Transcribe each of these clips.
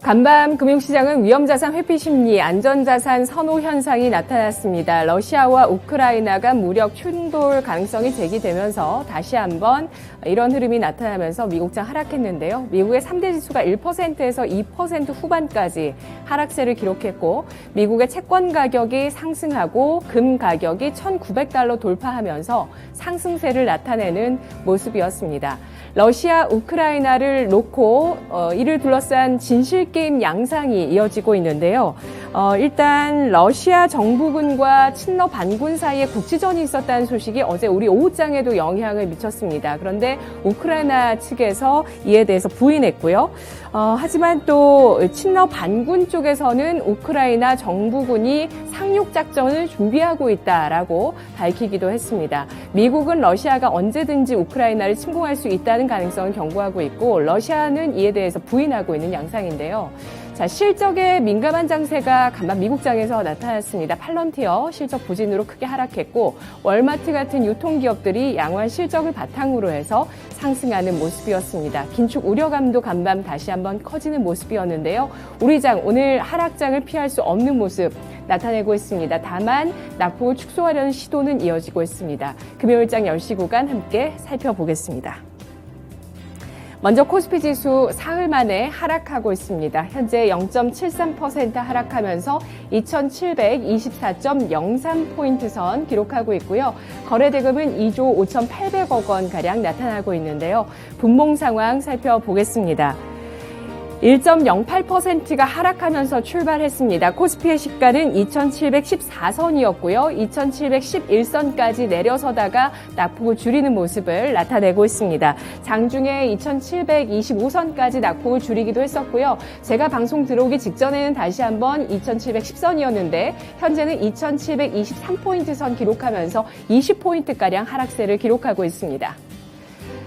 간밤 금융시장은 위험자산 회피 심리, 안전자산 선호 현상이 나타났습니다. 러시아와 우크라이나 간 무력 충돌 가능성이 제기되면서 다시 한번 이런 흐름이 나타나면서 미국장 하락했는데요. 미국의 3대 지수가 1%에서 2% 후반까지 하락세를 기록했고 미국의 채권 가격이 상승하고 금 가격이 $1,900 돌파하면서 상승세를 나타내는 모습이었습니다. 러시아, 우크라이나를 놓고 이를 둘러싼 진실게임 양상이 이어지고 있는데요. 일단 러시아 정부군과 친러 반군 사이에 국지전이 있었다는 소식이 어제 우리 오후장에도 영향을 미쳤습니다. 그런데 우크라이나 측에서 이에 대해서 부인했고요. 하지만 또 친러 반군 쪽에서는 우크라이나 정부군이 상륙작전을 준비하고 있다라고 밝히기도 했습니다. 미국은 러시아가 언제든지 우크라이나를 침공할 수 있다는 가능성을 경고하고 있고 러시아는 이에 대해서 부인하고 있는 양상인데요. 자, 실적에 민감한 장세가 간밤 미국장에서 나타났습니다. 팔런티어 실적 부진으로 크게 하락했고 월마트 같은 유통기업들이 양호한 실적을 바탕으로 해서 상승하는 모습이었습니다. 긴축 우려감도 간밤 다시 한번 커지는 모습이었는데요. 우리 장 오늘 하락장을 피할 수 없는 모습 나타내고 있습니다. 다만 낙폭을 축소하려는 시도는 이어지고 있습니다. 금요일장 10시 구간 함께 살펴보겠습니다. 먼저 코스피 지수 사흘 만에 하락하고 있습니다. 현재 0.73% 하락하면서 2,724.03포인트 선 기록하고 있고요. 거래대금은 2조 5,800억 원가량 나타나고 있는데요. 분봉 상황 살펴보겠습니다. 1.08%가 하락하면서 출발했습니다. 코스피의 시가는 2,714선이었고요. 2,711선까지 내려서다가 낙폭을 줄이는 모습을 나타내고 있습니다. 장중에 2,725선까지 낙폭을 줄이기도 했었고요. 제가 방송 들어오기 직전에는 다시 한번 2,710선이었는데 현재는 2,723포인트 선 기록하면서 20포인트가량 하락세를 기록하고 있습니다.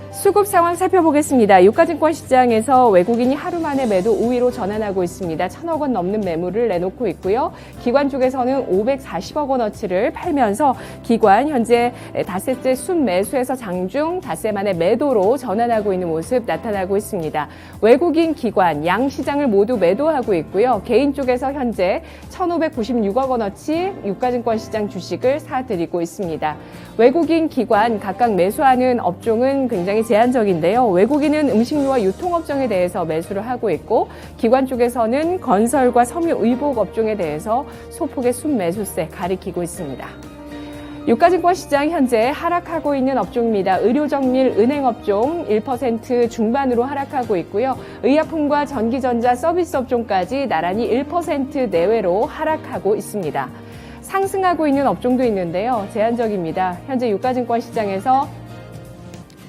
수급 상황 살펴보겠습니다. 유가증권 시장에서 외국인이 하루 만에 매도 우위로 전환하고 있습니다. 1,000억 원 넘는 매물을 내놓고 있고요. 기관 쪽에서는 540억 원어치를 팔면서 기관 현재 닷새째 순매수에서 장중 닷새 만에 매도로 전환하고 있는 모습 나타나고 있습니다. 외국인 기관 양 시장을 모두 매도하고 있고요. 개인 쪽에서 현재 1,596억 원어치 유가증권 시장 주식을 사들이고 있습니다. 외국인 기관 각각 매수하는 업종은 굉장히 제한적인데요. 외국인은 음식료와 유통업종에 대해서 매수를 하고 있고 기관 쪽에서는 건설과 섬유 의복 업종에 대해서 소폭의 순매수세 가리키고 있습니다. 유가증권 시장 현재 하락하고 있는 업종입니다. 의료정밀 은행업종 1% 중반으로 하락하고 있고요. 의약품과 전기전자 서비스 업종까지 나란히 1% 내외로 하락하고 있습니다. 상승하고 있는 업종도 있는데요. 제한적입니다. 현재 유가증권 시장에서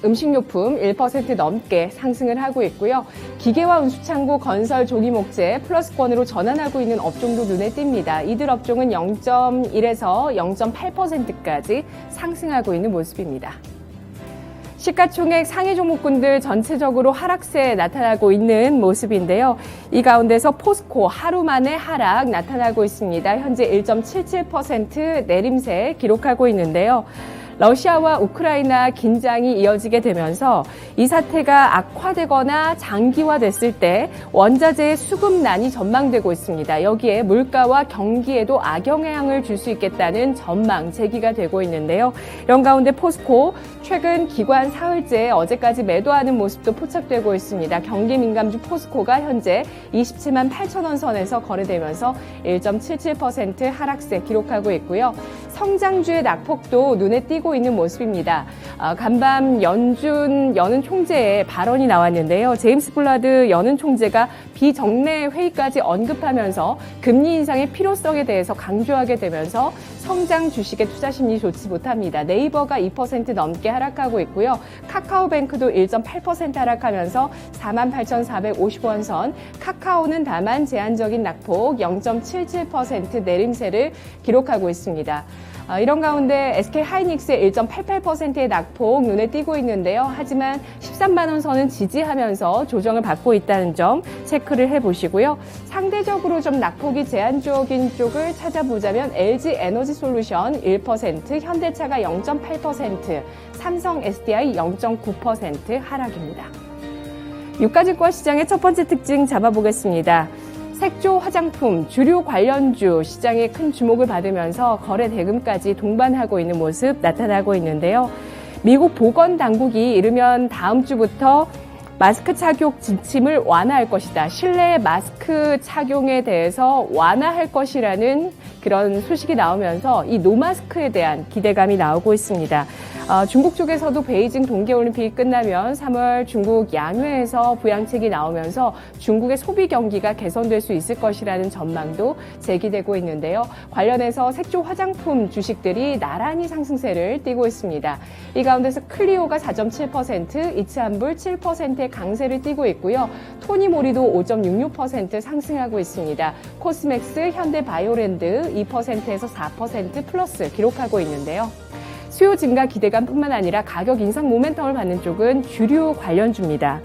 음식료품 1% 넘게 상승을 하고 있고요. 기계와 운수창고, 건설, 조기목재, 플러스권으로 전환하고 있는 업종도 눈에 띕니다. 이들 업종은 0.1에서 0.8%까지 상승하고 있는 모습입니다. 시가총액 상위 종목군들 전체적으로 하락세 나타나고 있는 모습인데요. 이 가운데서 포스코 하루 만에 하락 나타나고 있습니다. 현재 1.77% 내림세 기록하고 있는데요. 러시아와 우크라이나 긴장이 이어지게 되면서 이 사태가 악화되거나 장기화됐을 때 원자재의 수급난이 전망되고 있습니다. 여기에 물가와 경기에도 악영향을 줄 수 있겠다는 전망 제기가 되고 있는데요. 이런 가운데 포스코 최근 기관 사흘째 어제까지 매도하는 모습도 포착되고 있습니다. 경기 민감주 포스코가 현재 27만 8천 원 선에서 거래되면서 1.77% 하락세 기록하고 있고요. 성장주의 낙폭도 눈에 띄고 있는 모습입니다. 간밤 여는 총재의 발언이 나왔는데요. 제임스 블라드 여는 총재가 비정례 회의까지 언급하면서 금리 인상의 필요성에 대해서 강조하게 되면서 성장 주식의 투자 심리 좋지 못합니다. 네이버가 2% 넘게 하락하고 있고요. 카카오뱅크도 1.8% 하락하면서 48,450원 선, 카카오는 다만 제한적인 낙폭 0.77% 내림세를 기록하고 있습니다. 이런 가운데 SK하이닉스의 1.88%의 낙폭 눈에 띄고 있는데요. 하지만 13만 원 선은 지지하면서 조정을 받고 있다는 점 체크를 해보시고요. 상대적으로 좀 낙폭이 제한적인 쪽을 찾아보자면 LG에너지솔루션 1%, 현대차가 0.8%, 삼성 SDI 0.9% 하락입니다. 유가증권 시장의 첫 번째 특징 잡아보겠습니다. 색조 화장품, 주류 관련주 시장에 큰 주목을 받으면서 거래 대금까지 동반하고 있는 모습 나타나고 있는데요. 미국 보건당국이 이르면 다음 주부터 마스크 착용 지침을 완화할 것이다. 실내 마스크 착용에 대해서 완화할 것이라는 그런 소식이 나오면서 이 노마스크에 대한 기대감이 나오고 있습니다. 중국 쪽에서도 베이징 동계올림픽이 끝나면 3월 중국 양회에서 부양책이 나오면서 중국의 소비 경기가 개선될 수 있을 것이라는 전망도 제기되고 있는데요. 관련해서 색조 화장품 주식들이 나란히 상승세를 띠고 있습니다. 이 가운데서 클리오가 4.7%, 이츠한불 7%의 강세를 띠고 있고요. 토니모리도 5.66% 상승하고 있습니다. 코스맥스, 현대바이오랜드 2%에서 4% 플러스 기록하고 있는데요. 수요 증가 기대감뿐만 아니라 가격 인상 모멘텀을 받는 쪽은 주류 관련주입니다.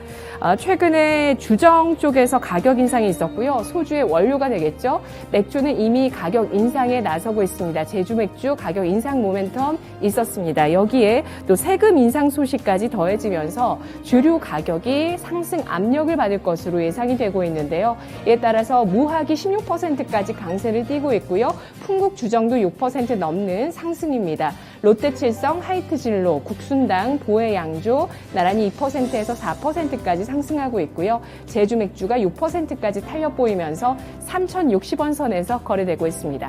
최근에 주정 쪽에서 가격 인상이 있었고요. 소주의 원료가 되겠죠. 맥주는 이미 가격 인상에 나서고 있습니다. 제주 맥주 가격 인상 모멘텀 있었습니다. 여기에 또 세금 인상 소식까지 더해지면서 주류 가격이 상승 압력을 받을 것으로 예상이 되고 있는데요. 이에 따라서 무화기 16%까지 강세를 띠고 있고요. 풍국 주정도 6% 넘는 상승입니다. 롯데칠성, 하이트진로, 국순당, 보혜양조 나란히 2%에서 4%까지 상승하고 있고요. 제주맥주가 6%까지 탄력 보이면서 3,060원 선에서 거래되고 있습니다.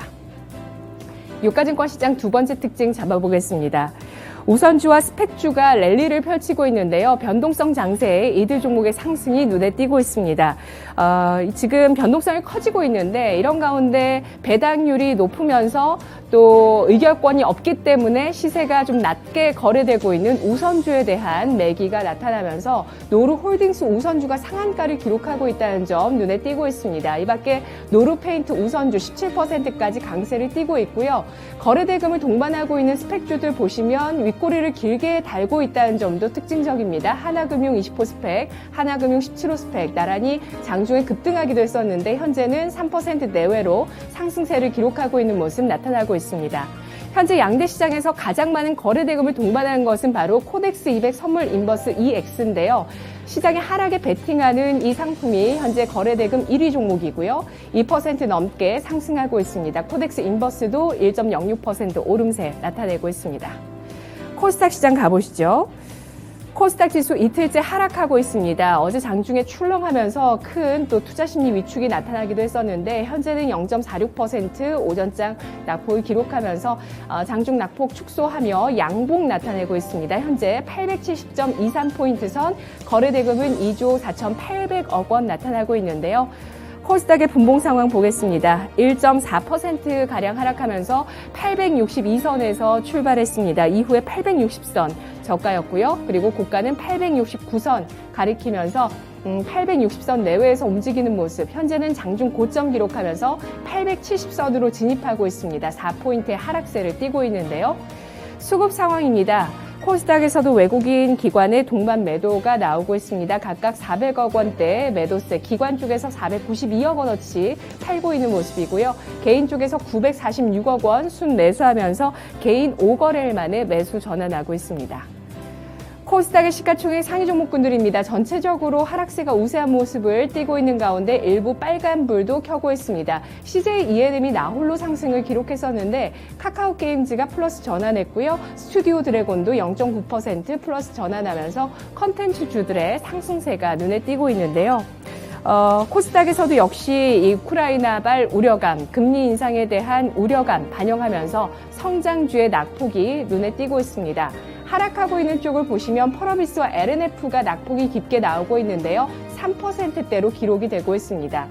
유가증권 시장 두 번째 특징 잡아보겠습니다. 우선주와 스펙주가 랠리를 펼치고 있는데요. 변동성 장세에 이들 종목의 상승이 눈에 띄고 있습니다. 지금 변동성이 커지고 있는데 이런 가운데 배당률이 높으면서 또 의결권이 없기 때문에 시세가 좀 낮게 거래되고 있는 우선주에 대한 매기가 나타나면서 노루홀딩스 우선주가 상한가를 기록하고 있다는 점 눈에 띄고 있습니다. 이 밖에 노루페인트 우선주 17%까지 강세를 띠고 있고요. 거래대금을 동반하고 있는 스펙주들 보시면 윗꼬리를 길게 달고 있다는 점도 특징적입니다. 하나금융 20호 스펙, 하나금융 17호 스펙 나란히 장중에 급등하기도 했었는데 현재는 3% 내외로 상승세를 기록하고 있는 모습 나타나고 있습니다. 현재 양대 시장에서 가장 많은 거래대금을 동반하는 것은 바로 코덱스 200 선물 인버스 EX인데요. 시장의 하락에 베팅하는 이 상품이 현재 거래대금 1위 종목이고요. 2% 넘게 상승하고 있습니다. 코덱스 인버스도 1.06% 오름세 나타내고 있습니다. 코스닥 시장 가보시죠. 코스닥 지수 이틀째 하락하고 있습니다. 어제 장중에 출렁하면서 큰 또 투자 심리 위축이 나타나기도 했었는데 현재는 0.46% 오전장 낙폭을 기록하면서 장중 낙폭 축소하며 양봉 나타내고 있습니다. 현재 870.23포인트 선, 거래대금은 2조 4,800억 원 나타나고 있는데요. 코스닥의 분봉 상황 보겠습니다. 1.4%가량 하락하면서 862선에서 출발했습니다. 이후에 860선 저가였고요. 그리고 고가는 869선 가리키면서 860선 내외에서 움직이는 모습, 현재는 장중 고점 기록하면서 870선으로 진입하고 있습니다. 4포인트의 하락세를 띠고 있는데요. 수급 상황입니다. 코스닥에서도 외국인 기관의 동반 매도가 나오고 있습니다. 각각 400억 원대 매도세, 기관 쪽에서 492억 원어치 팔고 있는 모습이고요. 개인 쪽에서 946억 원 순 매수하면서 개인 5거래일 만에 매수 전환하고 있습니다. 코스닥의 시가총액 상위 종목군들입니다. 전체적으로 하락세가 우세한 모습을 띠고 있는 가운데 일부 빨간불도 켜고 있습니다. CJ E&M이 나홀로 상승을 기록했었는데 카카오게임즈가 플러스 전환했고요. 스튜디오 드래곤도 0.9% 플러스 전환하면서 컨텐츠주들의 상승세가 눈에 띄고 있는데요. 코스닥에서도 역시 이 우크라이나발 우려감, 금리 인상에 대한 우려감 반영하면서 성장주의 낙폭이 눈에 띄고 있습니다. 하락하고 있는 쪽을 보시면 펄어비스와 LNF가 낙폭이 깊게 나오고 있는데요. 3%대로 기록이 되고 있습니다.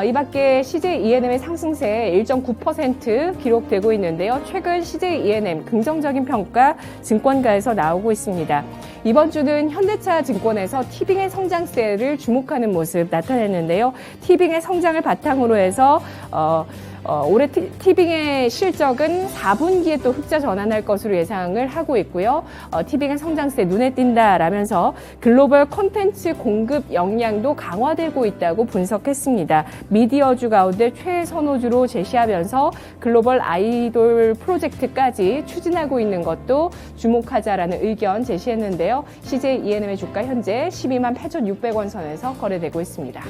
이 밖에 CJ E&M의 상승세 1.9% 기록되고 있는데요. 최근 CJ E&M 긍정적인 평가 증권가에서 나오고 있습니다. 이번 주는 현대차 증권에서 티빙의 성장세를 주목하는 모습 나타냈는데요. 티빙의 성장을 바탕으로 해서 올해 티빙의 실적은 4분기에 또 흑자 전환할 것으로 예상을 하고 있고요. 티빙의 성장세 눈에 띈다라면서 글로벌 콘텐츠 공급 역량도 강화되고 있다고 분석했습니다. 미디어주 가운데 최선호주로 제시하면서 글로벌 아이돌 프로젝트까지 추진하고 있는 것도 주목하자라는 의견 제시했는데요. CJ E&M의 주가 현재 128,600원 선에서 거래되고 있습니다.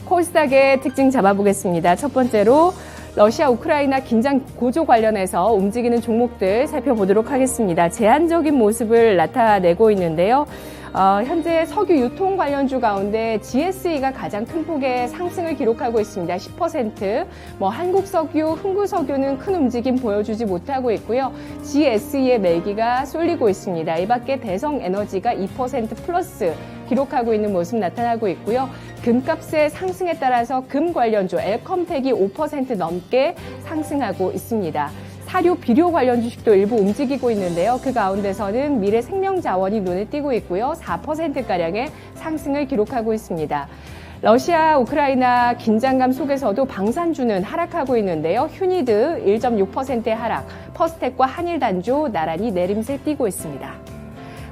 코스닥의 특징 잡아보겠습니다. 첫 번째로 러시아 우크라이나 긴장 고조 관련해서 움직이는 종목들 살펴보도록 하겠습니다. 제한적인 모습을 나타내고 있는데요. 현재 석유 유통 관련주 가운데 GSE가 가장 큰 폭의 상승을 기록하고 있습니다. 10%. 한국석유, 흥구석유는 큰 움직임 보여주지 못하고 있고요. GSE의 매기가 쏠리고 있습니다. 이 밖에 대성에너지가 2% 플러스 기록하고 있는 모습 나타나고 있고요. 금값의 상승에 따라서 금 관련주 엘컴텍이 5% 넘게 상승하고 있습니다. 사료, 비료 관련 주식도 일부 움직이고 있는데요. 그 가운데서는 미래생명자원이 눈에 띄고 있고요. 4%가량의 상승을 기록하고 있습니다. 러시아, 우크라이나 긴장감 속에서도 방산주는 하락하고 있는데요. 휴니드 1.6%의 하락, 퍼스텍과 한일단조 나란히 내림세 띄고 있습니다.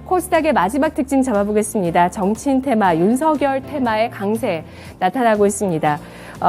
코스닥의 마지막 특징 잡아보겠습니다. 정치인 테마, 윤석열 테마의 강세 나타나고 있습니다.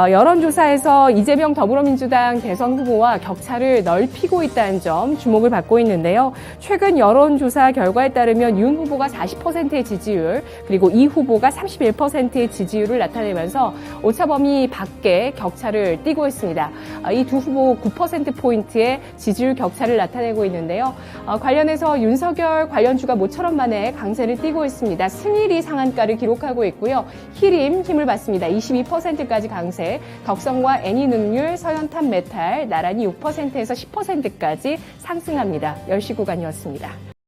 여론조사에서 이재명 더불어민주당 대선 후보와 격차를 넓히고 있다는 점 주목을 받고 있는데요. 최근 여론조사 결과에 따르면 윤 후보가 40%의 지지율, 그리고 이 후보가 31%의 지지율을 나타내면서 오차범위 밖에 격차를 띄고 있습니다. 이 두 후보 9%포인트의 지지율 격차를 나타내고 있는데요. 관련해서 윤석열 관련주가 모처럼 만에 강세를 띄고 있습니다. 승일이 상한가를 기록하고 있고요. 히림 힘을 받습니다. 22%까지 강세. 덕성과 애니능률, 서현탄 메탈 나란히 6%에서 10%까지 상승합니다. 10시 구간이었습니다.